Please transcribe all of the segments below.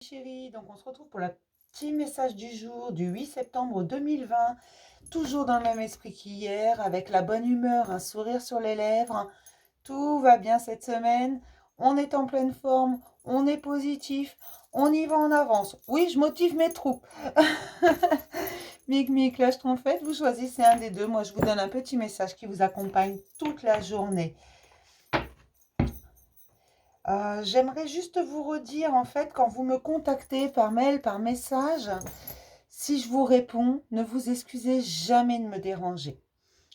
Chérie, donc on se retrouve pour le petit message du jour du 8 septembre 2020, toujours dans le même esprit qu'hier, avec la bonne humeur, un sourire sur les lèvres. Tout va bien cette semaine, on est en pleine forme, on est positif, on y va en avance. Oui, je motive mes troupes. Mic, la trompette, vous choisissez un des deux. Moi, je vous donne un petit message qui vous accompagne toute la journée. J'aimerais juste vous redire, en fait, quand vous me contactez par mail, par message, si je vous réponds, ne vous excusez jamais de me déranger.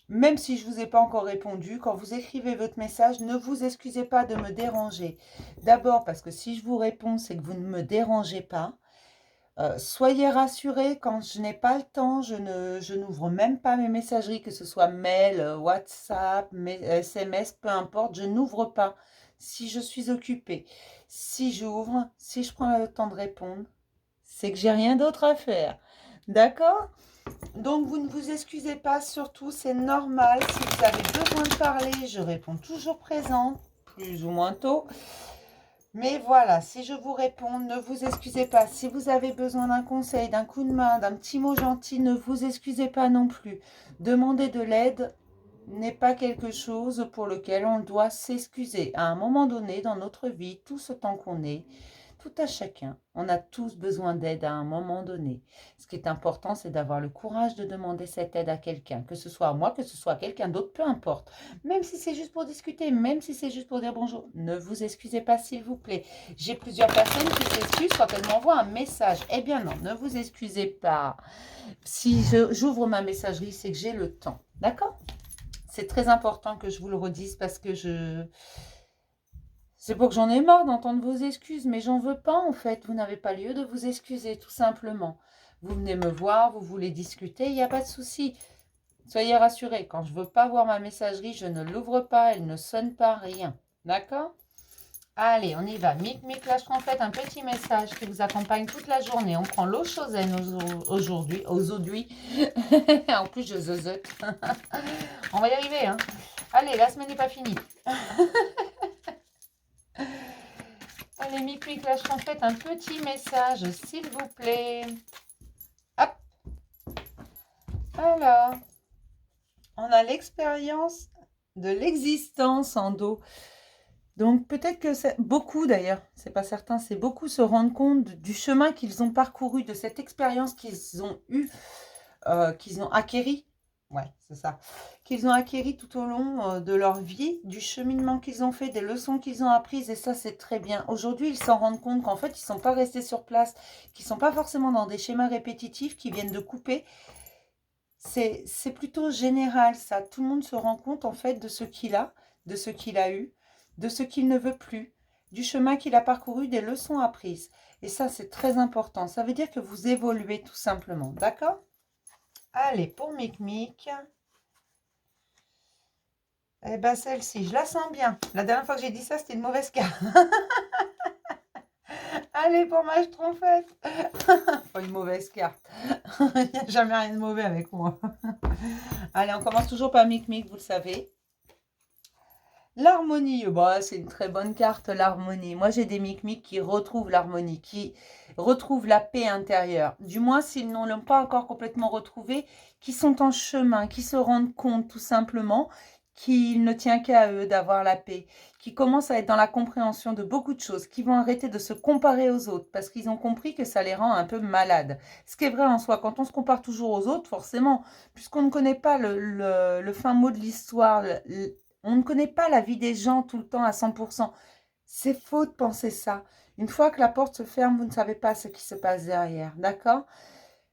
Même si je ne vous ai pas encore répondu, quand vous écrivez votre message, ne vous excusez pas de me déranger. D'abord parce que si je vous réponds, c'est que vous ne me dérangez pas. Soyez rassurés, quand je n'ai pas le temps, je n'ouvre même pas mes messageries, que ce soit mail, WhatsApp, SMS, peu importe, je n'ouvre pas si je suis occupée. Si j'ouvre, si je prends le temps de répondre, c'est que j'ai rien d'autre à faire. D'accord? Donc vous ne vous excusez pas, surtout c'est normal. Si vous avez besoin de parler, je réponds toujours présente, plus ou moins tôt. Mais voilà, si je vous réponds, ne vous excusez pas. Si vous avez besoin d'un conseil, d'un coup de main, d'un petit mot gentil, ne vous excusez pas non plus. Demander de l'aide n'est pas quelque chose pour lequel on doit s'excuser. À un moment donné dans notre vie, tout ce temps qu'on est, tout à chacun, on a tous besoin d'aide à un moment donné. Ce qui est important, c'est d'avoir le courage de demander cette aide à quelqu'un, que ce soit à moi, que ce soit à quelqu'un d'autre, peu importe. Même si c'est juste pour discuter, même si c'est juste pour dire bonjour, ne vous excusez pas s'il vous plaît. J'ai plusieurs personnes qui s'excusent quand elles m'envoient un message. Eh bien non, ne vous excusez pas. Si j'ouvre ma messagerie, c'est que j'ai le temps. D'accord? C'est très important que je vous le redise parce que c'est pour que j'en ai marre d'entendre vos excuses, mais j'en veux pas en fait. Vous n'avez pas lieu de vous excuser, tout simplement. Vous venez me voir, vous voulez discuter, il n'y a pas de souci. Soyez rassurés, quand je ne veux pas voir ma messagerie, je ne l'ouvre pas, elle ne sonne pas, rien. D'accord? Allez, on y va. Mic, la trompette, un petit message qui vous accompagne toute la journée. On prend l'eau chaudaine aujourd'hui. En plus, je zozote. On va y arriver, hein. Allez, la semaine n'est pas finie. Allez, Mic, la trompette, un petit message, s'il vous plaît. Hop. Alors, on a l'expérience de l'existence en dos. Donc peut-être que c'est beaucoup d'ailleurs, c'est pas certain, c'est beaucoup se rendre compte du chemin qu'ils ont parcouru, de cette expérience qu'ils ont eue, qu'ils ont acquéri, ouais, c'est ça, qu'ils ont acquéri tout au long de leur vie, du cheminement qu'ils ont fait, des leçons qu'ils ont apprises, et ça c'est très bien. Aujourd'hui, ils s'en rendent compte qu'en fait, ils ne sont pas restés sur place, qu'ils ne sont pas forcément dans des schémas répétitifs qui viennent de couper. C'est plutôt général ça, tout le monde se rend compte en fait de ce qu'il a, de ce qu'il a eu, de ce qu'il ne veut plus, du chemin qu'il a parcouru, des leçons apprises. Et ça, c'est très important. Ça veut dire que vous évoluez tout simplement. D'accord? Allez, pour Mic. Eh bien, celle-ci, je la sens bien. La dernière fois que j'ai dit ça, c'était une mauvaise carte. Allez, pour ma schtroumpfette. Pas une mauvaise carte. Il n'y a jamais rien de mauvais avec moi. Allez, on commence toujours par Mic, vous le savez. L'harmonie, bah, c'est une très bonne carte, l'harmonie. Moi, j'ai des Mic qui retrouvent l'harmonie, qui retrouvent la paix intérieure. Du moins, s'ils ne l'ont pas encore complètement retrouvée, qui sont en chemin, qui se rendent compte tout simplement qu'il ne tient qu'à eux d'avoir la paix, qui commencent à être dans la compréhension de beaucoup de choses, qui vont arrêter de se comparer aux autres, parce qu'ils ont compris que ça les rend un peu malades. Ce qui est vrai en soi, quand on se compare toujours aux autres, forcément, puisqu'on ne connaît pas le fin mot de l'histoire, on ne connaît pas la vie des gens tout le temps à 100%. C'est faux de penser ça. Une fois que la porte se ferme, vous ne savez pas ce qui se passe derrière. D'accord?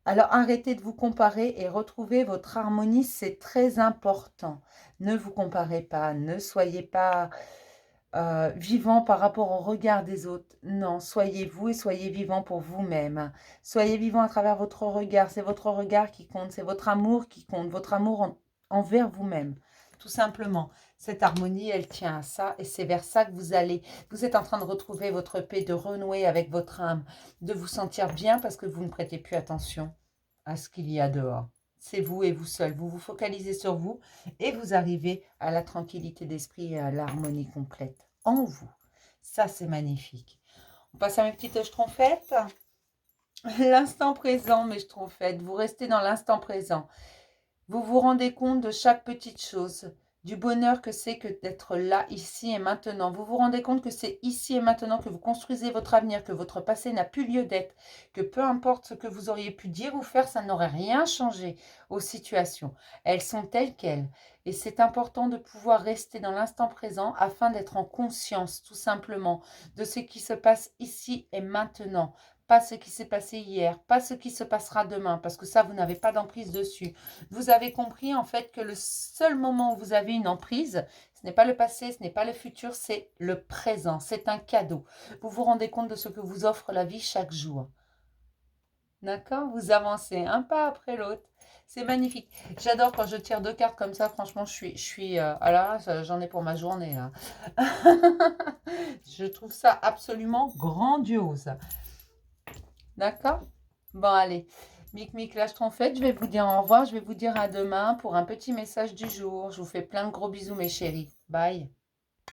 Alors arrêtez de vous comparer et retrouvez votre harmonie, c'est très important. Ne vous comparez pas, ne soyez pas vivant par rapport au regard des autres. Non, soyez vous et soyez vivant pour vous-même. Soyez vivant à travers votre regard. C'est votre regard qui compte, c'est votre amour qui compte, votre amour envers vous-même. Tout simplement, cette harmonie, elle tient à ça et c'est vers ça que vous allez. Vous êtes en train de retrouver votre paix, de renouer avec votre âme, de vous sentir bien parce que vous ne prêtez plus attention à ce qu'il y a dehors. C'est vous et vous seul. Vous vous focalisez sur vous et vous arrivez à la tranquillité d'esprit et à l'harmonie complète en vous. Ça, c'est magnifique. On passe à mes petites schtroumpfettes. L'instant présent, mes schtroumpfettes. Vous restez dans l'instant présent. Vous vous rendez compte de chaque petite chose, du bonheur que c'est que d'être là, ici et maintenant. Vous vous rendez compte que c'est ici et maintenant que vous construisez votre avenir, que votre passé n'a plus lieu d'être, que peu importe ce que vous auriez pu dire ou faire, ça n'aurait rien changé aux situations. Elles sont telles quelles. Et c'est important de pouvoir rester dans l'instant présent afin d'être en conscience, tout simplement, de ce qui se passe ici et maintenant. Pas ce qui s'est passé hier, pas ce qui se passera demain, parce que ça, vous n'avez pas d'emprise dessus. Vous avez compris en fait que le seul moment où vous avez une emprise, ce n'est pas le passé, ce n'est pas le futur, c'est le présent. C'est un cadeau. Vous vous rendez compte de ce que vous offre la vie chaque jour. D'accord? Vous avancez un pas après l'autre. C'est magnifique. J'adore quand je tire 2 cartes comme ça. Franchement, alors là, j'en ai pour ma journée, là. Je trouve ça absolument grandiose. D'accord? Bon, allez. Mic, là, je fait. Je vais vous dire au revoir. Je vais vous dire à demain pour un petit message du jour. Je vous fais plein de gros bisous, mes chéris. Bye.